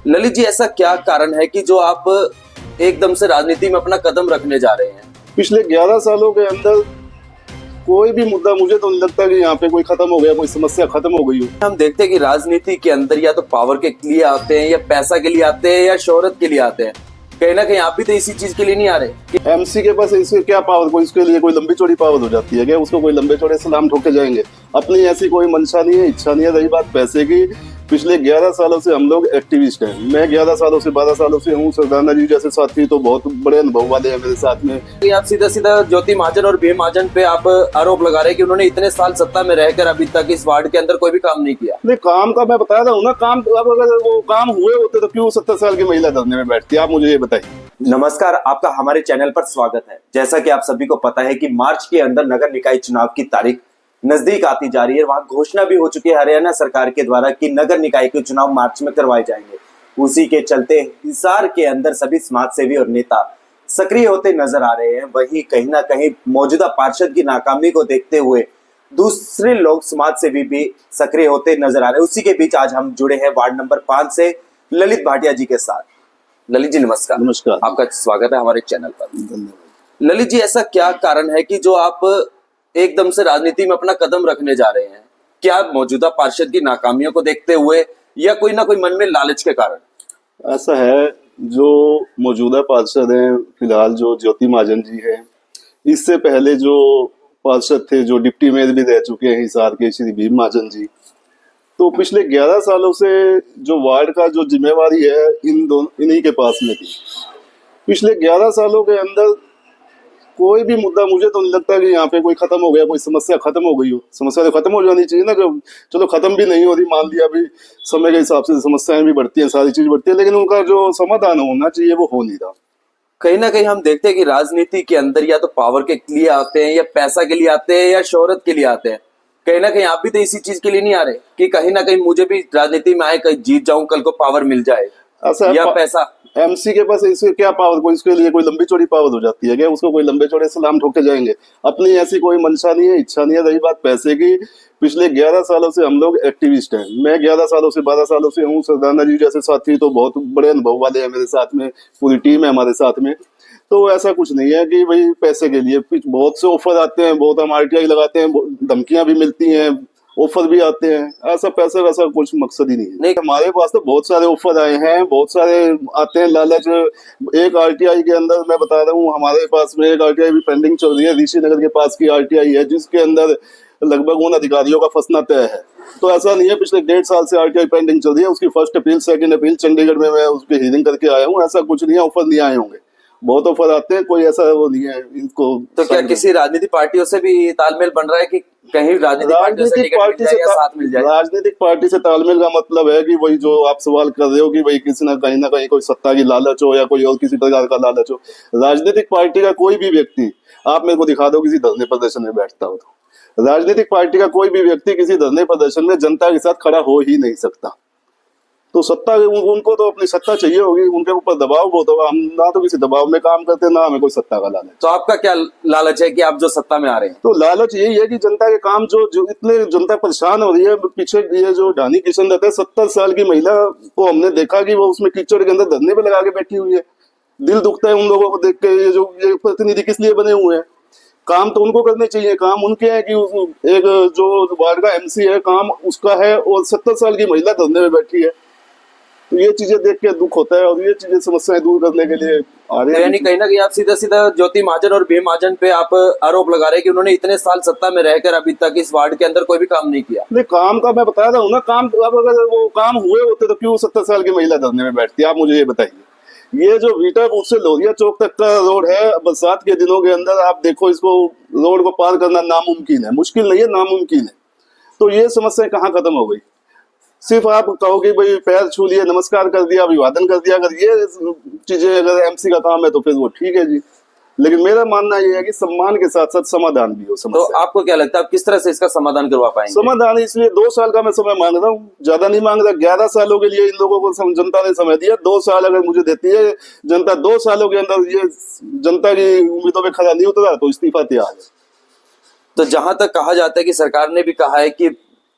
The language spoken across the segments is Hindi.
ललित जी, ऐसा क्या कारण है कि जो आप एकदम से राजनीति में अपना कदम रखने जा रहे हैं? पिछले 11 सालों के अंदर कोई भी मुद्दा मुझे तो नहीं लगता कि यहाँ पे कोई खत्म हो गया, कोई समस्या खत्म हो गई हो। हम देखते हैं कि राजनीति के अंदर या तो पावर के लिए आते हैं, या पैसा के लिए आते हैं, या शोहरत के लिए आते हैं। कहीं ना कहीं आप भी तो इसी चीज के लिए नहीं आ रहे। एमसी के पास इसके क्या पावर, कोई इसके लिए कोई लंबी चौड़ी पावर हो जाती है क्या? उसको कोई लंबे चौड़े सलाम ठोक के जाएंगे? अपनी ऐसी कोई मंशा नहीं है, इच्छा नहीं है। रही बात पैसे की, पिछले 11 सालों से हम लोग एक्टिविस्ट हैं। मैं 11 सालों से 12 सालों से हूँ। सरदाना जी जैसे साथी तो बहुत बड़े अनुभव वाले हैं मेरे साथ में। तो आप सीधा सीधा ज्योति महाजन और भीम महाजन पे आप आरोप लगा रहे हैं कि उन्होंने इतने साल सत्ता में रहकर अभी तक इस वार्ड के अंदर कोई भी काम नहीं किया। नहीं, काम का मैं बता रहा हूँ ना। काम अब अगर वो काम हुए होते तो क्यों 70 साल की महिला धरने में बैठती? आप मुझे ये बताइए। नमस्कार, आपका हमारे चैनल पर स्वागत है। जैसा कि आप सभी को पता है कि मार्च के अंदर नगर निकाय चुनाव की तारीख नजदीक आती जा रही है। वहां घोषणा भी हो चुकी है हरियाणा सरकार के द्वारा कि नगर निकाय के चुनाव मार्च में करवाए जाएंगे। उसी के चलते हिसार के अंदर सभी समाज सेवी और नेता सक्रिय होते नजर आ रहे हैं। वहीं कहीं ना कहीं मौजूदा पार्षद की नाकामी को देखते हुए दूसरे लोग समाज सेवी भी सक्रिय होते नजर आ रहे हैं। उसी के बीच आज हम जुड़े हैं वार्ड नंबर 5 से ललित भाटिया जी के साथ। ललित जी नमस्कार। नमस्कार, आपका स्वागत है हमारे चैनल पर। ललित जी, ऐसा क्या कारण है कि जो आप एकदम से राजनीति में अपना कदम रखने जा रहे हैं? क्या मौजूदा पार्षद की नाकामियों को देखते हुए, या कोई ना कोई मन में लालच के कारण? ऐसा है, जो मौजूदा पार्षद हैं फिलहाल जो ज्योति महाजन जी हैं, इससे पहले जो पार्षद थे जो डिप्टी मेयर भी रह चुके हैं हिसार के, श्री भीम महाजन जी, तो पिछले 11 सालों से जो वार्ड का जो जिम्मेवारी है इन्हीं के पास में थी। पिछले 11 सालों के अंदर कोई भी मुद्दा मुझे तो नहीं लगता कि यहाँ पे कोई खत्म हो गया, कोई समस्या खत्म हो गई हो। समस्या तो खत्म हो जानी चाहिए ना। जब चलो खत्म भी नहीं हो रही, मान लिया भी समय के हिसाब से समस्याएं भी बढ़ती हैं, सारी चीज बढ़ती है, लेकिन उनका जो समाधान होना चाहिए वो हो नहीं रहा। कहीं ना कहीं हम देखते हैं कि राजनीति के अंदर या तो पावर के लिए आते हैं, या पैसा के लिए आते हैं, या शोहरत के लिए आते हैं। कहीं ना कहीं आप भी तो इसी चीज के लिए नहीं आ रहे कि कहीं ना कहीं मुझे भी राजनीति में आए, कहीं जीत जाऊं, कल को पावर मिल जाए, ऐसा या पैसा। एमसी के पास इसके क्या पावर, कोई इसके लिए कोई लंबी चौड़ी पावर हो जाती है क्या? उसको कोई लंबे चौड़े सलाम ठोक के जाएंगे? अपनी ऐसी कोई मंशा नहीं है, इच्छा नहीं है। रही बात पैसे की, पिछले 11 सालों से हम लोग एक्टिविस्ट हैं। मैं 11 सालों से 12 सालों से हूँ। सरदाना जी जैसे साथी तो बहुत बड़े अनुभव वाले हैं मेरे साथ में। पूरी टीम है हमारे साथ में। तो ऐसा कुछ नहीं है कि भाई पैसे के लिए। बहुत से ऑफर आते हैं, बहुत हम आरटीआई लगाते हैं, धमकियां भी मिलती हैं, ऑफर भी आते हैं। ऐसा पैसा वैसा कुछ मकसद ही नहीं है। हमारे पास तो बहुत सारे ऑफर आए हैं, बहुत सारे आते हैं लालच। एक आरटीआई के अंदर मैं बता रहा हूँ, हमारे पास में एक आरटीआई भी पेंडिंग चल रही है। ऋषि नगर के पास की आरटीआई है, जिसके अंदर लगभग उन अधिकारियों का फंसना तय है। तो ऐसा नहीं है, पिछले 1.5 साल से आरटीआई पेंडिंग चल रही है। उसकी first appeal, second appeal Chandigarh में मैं उसकी हियरिंग करके आया हूँ। ऐसा कुछ नहीं है, ऑफर नहीं आए होंगे, बहुत ऑफर आते हैं, कोई ऐसा वो नहीं है इनको। तो क्या किसी राजनीतिक पार्टियों से भी तालमेल बन रहा है कि कहीं राजनीतिक पार्टी से साथ मिल जाए? राजनीतिक पार्टी से तालमेल का मतलब है कि वही जो आप सवाल कर रहे हो कि भाई किसी ना कहीं कोई सत्ता की लालच हो, या कोई और किसी प्रकार का लालच हो। राजनीतिक पार्टी का कोई भी व्यक्ति, आप मेरे को दिखा दो किसी धरने प्रदर्शन में बैठता हो, तो राजनीतिक पार्टी का कोई भी व्यक्ति किसी धरने प्रदर्शन में जनता के साथ खड़ा हो ही नहीं सकता। तो सत्ता, उनको तो अपनी सत्ता चाहिए होगी, उनके ऊपर दबाव बहुत होगा। हम ना तो किसी दबाव में काम करते, ना हमें कोई सत्ता का लालच। तो आपका क्या लालच है कि आप जो सत्ता में आ रहे हैं? तो लालच यही है कि जनता के काम जो इतने जनता परेशान हो रही है। पीछे ये जो ढानी किशन रहता है, 70 साल की महिला को हमने देखा कि वो उसमें कीचड़ के अंदर धरने पे लगा के बैठी हुई है। दिल दुखता है उन लोगों को देख के। ये प्रतिनिधि किस लिए बने हुए हैं? काम तो उनको करने चाहिए। काम उनके है कि एक जो वार्ड का एमसी है, काम उसका है, और 70 साल की महिला धरने में बैठी है। तो ये चीजें देख के दुख होता है, और ये चीजें समस्याएं दूर करने के लिए आ रहे हैं। यानी कहीं ना कहीं आप सीधा सीधा ज्योति महाजन और भीम महाजन पे आप आरोप लगा रहे हैं कि उन्होंने इतने साल सत्ता में रहकर अभी तक इस वार्ड के अंदर कोई भी काम नहीं किया। नहीं, काम का मैं बता रहा हूँ ना। काम अब अगर वो काम हुए होते तो क्यों 70 साल की महिला धरने में बैठती? आप मुझे ये बताइए। ये जो वीटा बूथ से लोहिया चौक तक का रोड है, बरसात के दिनों के अंदर आप देखो, इसको रोड को पार करना नामुमकिन है। मुश्किल नहीं है, नामुमकिन है। तो ये समस्या कहाँ खत्म हो गई? सिर्फ आप कहो कि भाई पैर छू लिए, नमस्कार कर दिया, अभिवादन कर दिया, अगर ये चीजें अगर एमसी का काम है तो फिर वो ठीक है जी। लेकिन मेरा मानना ये है कि सम्मान के साथ साथ समाधान भी हो। तो आपको क्या लगता है, आप किस तरह से इसका समाधान करवा पाएंगे? समाधान इसलिए 2 साल का मैं समय मांग रहा हूँ, ज्यादा नहीं मांग रहा। 11 सालों के लिए इन लोगों को जनता ने समय दिया। 2 साल अगर मुझे देती है जनता, 2 सालों के अंदर ये जनता की उम्मीदों में खरा नहीं उतरा तो इस्तीफा तैयार है। तो जहां तक कहा जाता है कि सरकार ने भी कहा है कि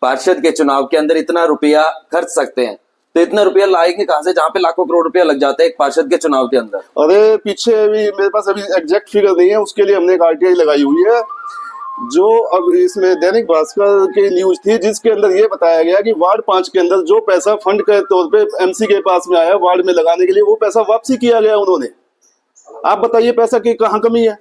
पार्षद के चुनाव के अंदर इतना रुपया खर्च सकते हैं, तो इतना रुपया लाएंगे कहाँ से, जहाँ पे लाखों करोड़ रुपया लग जाता है एक पार्षद के चुनाव के अंदर? अरे पीछे अभी मेरे पास अभी एग्जैक्ट फिगर नहीं है, उसके लिए हमने एक आरटीआई लगाई हुई है। जो अब इसमें दैनिक भास्कर की न्यूज थी जिसके अंदर ये बताया गया कि वार्ड 5 के अंदर जो पैसा फंड के तौर पे एमसी के पास में आया वार्ड में लगाने के लिए, वो पैसा वापसी किया गया उन्होंने। आप बताइए पैसा की कहाँ कमी है?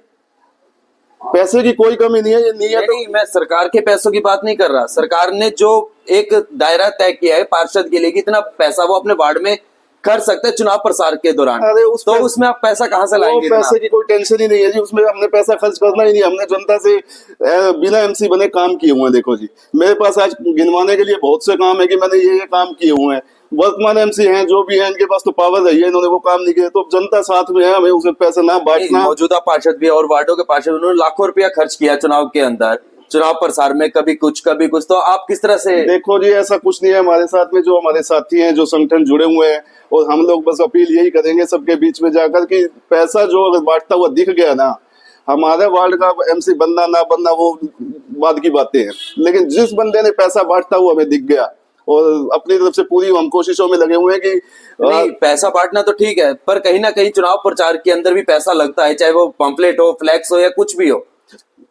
पैसे की कोई कमी नहीं है, ये नहीं है। नहीं, मैं सरकार के पैसों की बात नहीं कर रहा। सरकार ने जो एक दायरा तय किया है पार्षद के लिए कि इतना पैसा वो अपने वार्ड में कर सकते हैं चुनाव प्रसार के दौरान, अरे तो उसमें आप पैसा कहाँ से लाएंगे? पैसे की कोई टेंशन ही नहीं है जी, उसमें हमने पैसा खर्च करना ही नहीं। हमने जनता से बिना एमसी बने काम किए हुए हैं। देखो जी, मेरे पास आज गिनवाने के लिए बहुत से काम है कि मैंने ये काम किए हुए हैं। वर्तमान एमसी हैं जो भी हैं, इनके पास तो पावर रही है, इन्होंने वो काम नहीं किया। तो जनता साथ में है, हमें उसे पैसा ना बांटना। मौजूदा पार्षद भी और वार्डों के पार्षद, उन्होंने लाखों रुपया खर्च किया चुनाव के अंदर, चुनाव प्रसार में, कभी कुछ कभी कुछ। तो आप किस तरह से? देखो जी, ऐसा कुछ नहीं है। हमारे साथ में जो हमारे साथी हैं, जो संगठन जुड़े हुए हैं, और हम लोग बस अपील यही करेंगे सबके बीच में जाकर कि पैसा जो अगर बांटता हुआ दिख गया ना, हमारे वार्ड का एमसी बनना ना बनना वो बाद की बातें हैं, लेकिन जिस बंदे ने पैसा बांटता हुआ हमें दिख गया, और अपनी तरफ से पूरी हम कोशिशों में लगे हुए हैं कि नहीं, पैसा बांटना तो ठीक है, पर कहीं ना कहीं चुनाव प्रचार के अंदर भी पैसा लगता है, चाहे वो पंपलेट हो, फ्लैक्स हो, या कुछ भी हो,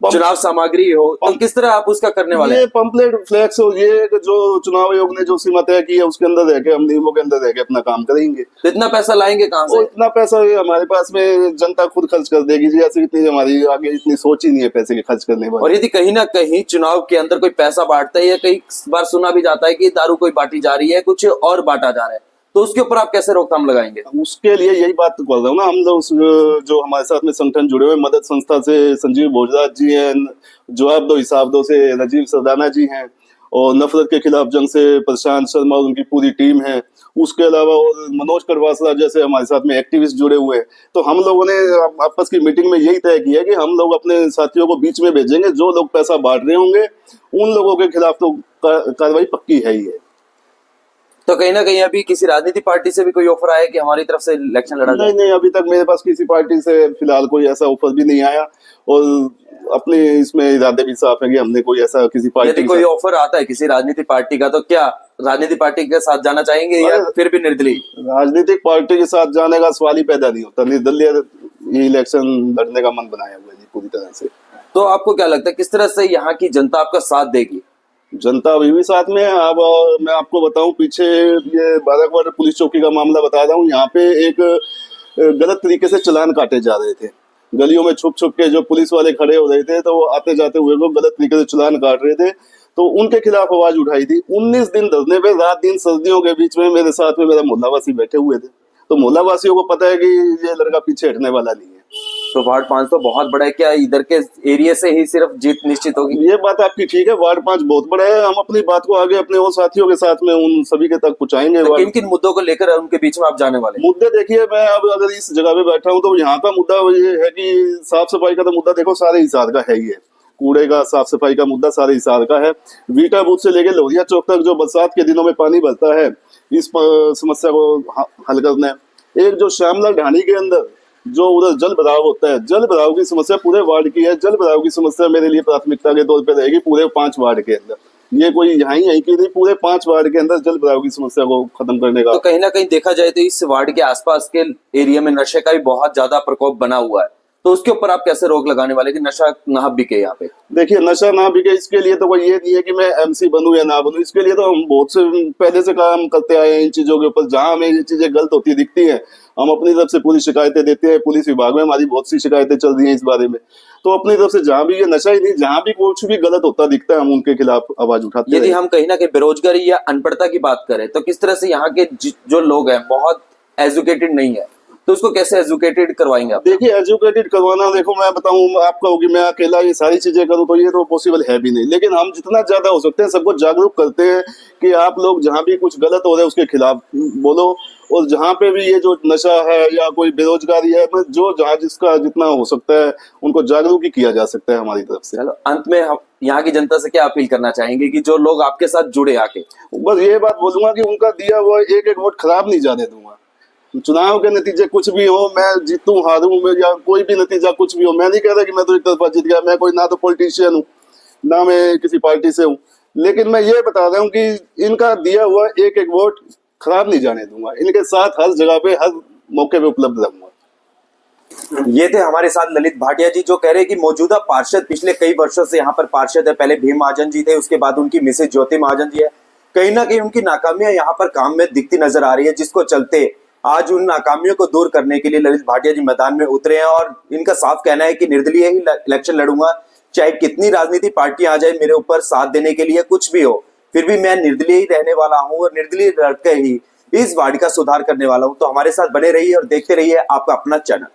चुनाव सामग्री हो। तो किस तरह आप उसका करने वाले हैं? ये पंपलेट फ्लैक्स हो, ये जो चुनाव आयोग ने जो सीमा तय की है उसके अंदर रह के, हम नियमों के अंदर रह के अपना काम करेंगे। तो इतना पैसा लाएंगे कहाँ से? इतना पैसा हमारे पास में जनता खुद खर्च कर देगी जी। ऐसी इतनी हमारी आगे इतनी सोच ही नहीं है पैसे के खर्च करने वाली। और यदि कहीं ना कहीं चुनाव के अंदर कोई पैसा बांटता है, या कई बार सुना भी जाता है कि दारू कोई बांटी जा रही है, कुछ और बांटा जा रहा है, तो उसके ऊपर आप कैसे रोकथाम लगाएंगे? उसके लिए यही बात तो कर रहा हूँ ना, हम लोग जो हमारे साथ में संगठन जुड़े हुए, मदद संस्था से संजीव भोजराज जी हैं, जवाब दो हिसाब दो से राजीव सरदाना जी हैं, और नफरत के खिलाफ जंग से प्रशांत शर्मा और उनकी पूरी टीम है। उसके अलावा और मनोज करवासरा जैसे हमारे साथ में एक्टिविस्ट जुड़े हुए हैं। तो हम लोगों ने आपस की मीटिंग में यही तय किया कि हम लोग अपने साथियों को बीच में भेजेंगे, जो लोग पैसा बांट रहे होंगे उन लोगों के खिलाफ तो कार्रवाई पक्की है ही है। तो कहीं ना कहीं अभी किसी राजनीतिक पार्टी से भी कोई ऑफर आया कि हमारी तरफ से इलेक्शन लड़ा जाए? नहीं, अभी तक मेरे पास किसी पार्टी से फिलहाल कोई ऐसा ऑफर भी नहीं आया, और अपने इसमें इरादे भी साफ है कि हमने कोई ऐसा किसी पार्टी, यदि कोई ऑफर आता है किसी राजनीतिक पार्टी का, तो क्या राजनीतिक पार्टी के साथ जाना चाहेंगे, या फिर भी निर्दलीय? राजनीतिक पार्टी के साथ जाने का सवाल ही पैदा नहीं होता। निर्दलीय ये इलेक्शन लड़ने का मन बनाया हुआ है जी पूरी तरह से। तो आपको क्या लगता है किस तरह से यहाँ की जनता आपका साथ देगी? जनता अभी भी साथ में है। अब मैं आपको बताऊं, पीछे ये बाराकवाड़ा पुलिस चौकी का मामला बता रहा हूँ। यहाँ पे एक गलत तरीके से चालान काटे जा रहे थे, गलियों में छुप छुप के जो पुलिस वाले खड़े हो रहे थे, तो वो आते जाते हुए को गलत तरीके से चालान काट रहे थे, तो उनके खिलाफ आवाज उठाई थी। 19 दिन धरने पे, रात दिन सर्दियों के बीच में मेरे साथ में मेरा मोहल्लावासी बैठे हुए थे। तो मोहल्लावासियों को पता है कि ये लड़का पीछे हटने वाला नहीं है। तो वार्ड 5 तो बहुत बड़ा है, क्या इधर के एरिया से ही सिर्फ जीत निश्चित होगी? ये बात आपकी ठीक है, वार्ड 5 बहुत बड़ा है। हम अपनी बात को आगे अपने और साथियों के साथ में उन सभी के तक पहुंचाएंगे। तो किन किन मुद्दों को लेकर उनके बीच में आप जाने वाले? मुद्दे देखिए, मैं अब अगर इस जगह पे बैठा हूँ तो यहाँ का मुद्दा ये है कि साफ सफाई का तो मुद्दा देखो सारे हिसार का है ही है। कूड़े का, साफ सफाई का मुद्दा सारे हिसार का है। वीटा बूथ से लेके लोहिया चौक तक जो बरसात के दिनों में पानी भरता है, इस समस्या को हल करना है। एक जो श्यामलाल ढाणी के अंदर जो उधर जल भराव होता है, जल भराव की समस्या पूरे वार्ड की है। जल भराव की समस्या मेरे लिए प्राथमिकता के तौर पर रहेगी पूरे 5 वार्ड के अंदर। ये कोई यहीं की नहीं, पूरे 5 वार्ड के अंदर जल भराव की समस्या को खत्म करने का। तो कहीं ना कहीं देखा जाए तो इस वार्ड के आसपास के एरिया में नशे का भी बहुत ज्यादा प्रकोप बना हुआ है, तो उसके ऊपर आप कैसे रोक लगाने वाले कि नशा ना बिके यहाँ पे? देखिए, नशा ना बिके इसके लिए तो कोई ये नहीं है कि मैं एमसी बनूं या ना बनूं। इसके लिए तो हम बहुत से पहले से काम करते आए हैं इन चीजों के ऊपर। जहां हमें ये चीजें गलत होती दिखती हैं, हम अपनी तरफ से पूरी शिकायतें देते हैं। पुलिस विभाग में हमारी बहुत सी शिकायतें चल रही हैं इस बारे में। तो अपनी तरफ से जहां भी ये नशा ही नहीं, जहां भी कुछ भी गलत होता दिखता है, हम उनके खिलाफ आवाज उठाते हैं। यदि हम कहीं ना कहीं बेरोजगारी या अनपढ़ता की बात करें, तो किस तरह से यहाँ के जो लोग हैं बहुत एजुकेटेड नहीं है, तो उसको कैसे एजुकेटेड करवाएंगे आप? देखिए, एजुकेटेड करवाना, देखो मैं बताऊं आपको कि मैं अकेला ये सारी चीजें करूं तो ये तो पॉसिबल है भी नहीं। लेकिन हम जितना ज्यादा हो सकते हैं सबको जागरूक करते हैं कि आप लोग जहां भी कुछ गलत हो रहा है उसके खिलाफ बोलो। और जहां पे भी ये जो नशा है या कोई बेरोजगारी है, जो जहां जिसका जितना हो सकता है उनको जागरूक ही किया जा सकता है हमारी तरफ से। चलो, अंत में हम यहाँ की जनता से क्या अपील करना चाहेंगे कि जो लोग आपके साथ जुड़े आके? बस ये बात बोलूंगा कि उनका दिया हुआ एक एक वोट खराब नहीं जाने दूंगा। चुनाव के नतीजे कुछ भी हो, मैं जीतूं हारूं या कोई भी नतीजा कुछ भी हो, मैं नहीं कह रहा कि मैं तो एक तरफा जीत गया। मैं कोई ना तो पॉलिटिशियन हूँ ना मैं किसी पार्टी से हूँ, लेकिन मैं ये बता रहा हूँ कि इनका दिया हुआ एक एक वोट खराब नहीं जाने दूंगा। इनके साथ हर जगह पे हर मौके पे उपलब्ध रहूंगा। ये थे हमारे साथ ललित भाटिया जी, जो कह रहे हैं कि मौजूदा पार्षद पिछले कई वर्षों से यहाँ पर पार्षद है। पहले भीम महाजन जी थे, उसके बाद उनकी मिसेज ज्योति महाजन जी है। कहीं ना कहीं उनकी नाकामियां यहाँ पर काम में दिखती नजर आ रही है, जिसको चलते आज उन नाकामियों को दूर करने के लिए ललित भाटिया जी मैदान में उतरे हैं। और इनका साफ कहना है कि निर्दलीय ही इलेक्शन लड़ूंगा, चाहे कितनी राजनीति पार्टियां आ जाए मेरे ऊपर साथ देने के लिए, कुछ भी हो, फिर भी मैं निर्दलीय ही रहने वाला हूं और निर्दलीय लड़कर ही इस वार्ड का सुधार करने वाला हूं। तो हमारे साथ बने रहिए और देखते रहिए आपका अपना चैनल।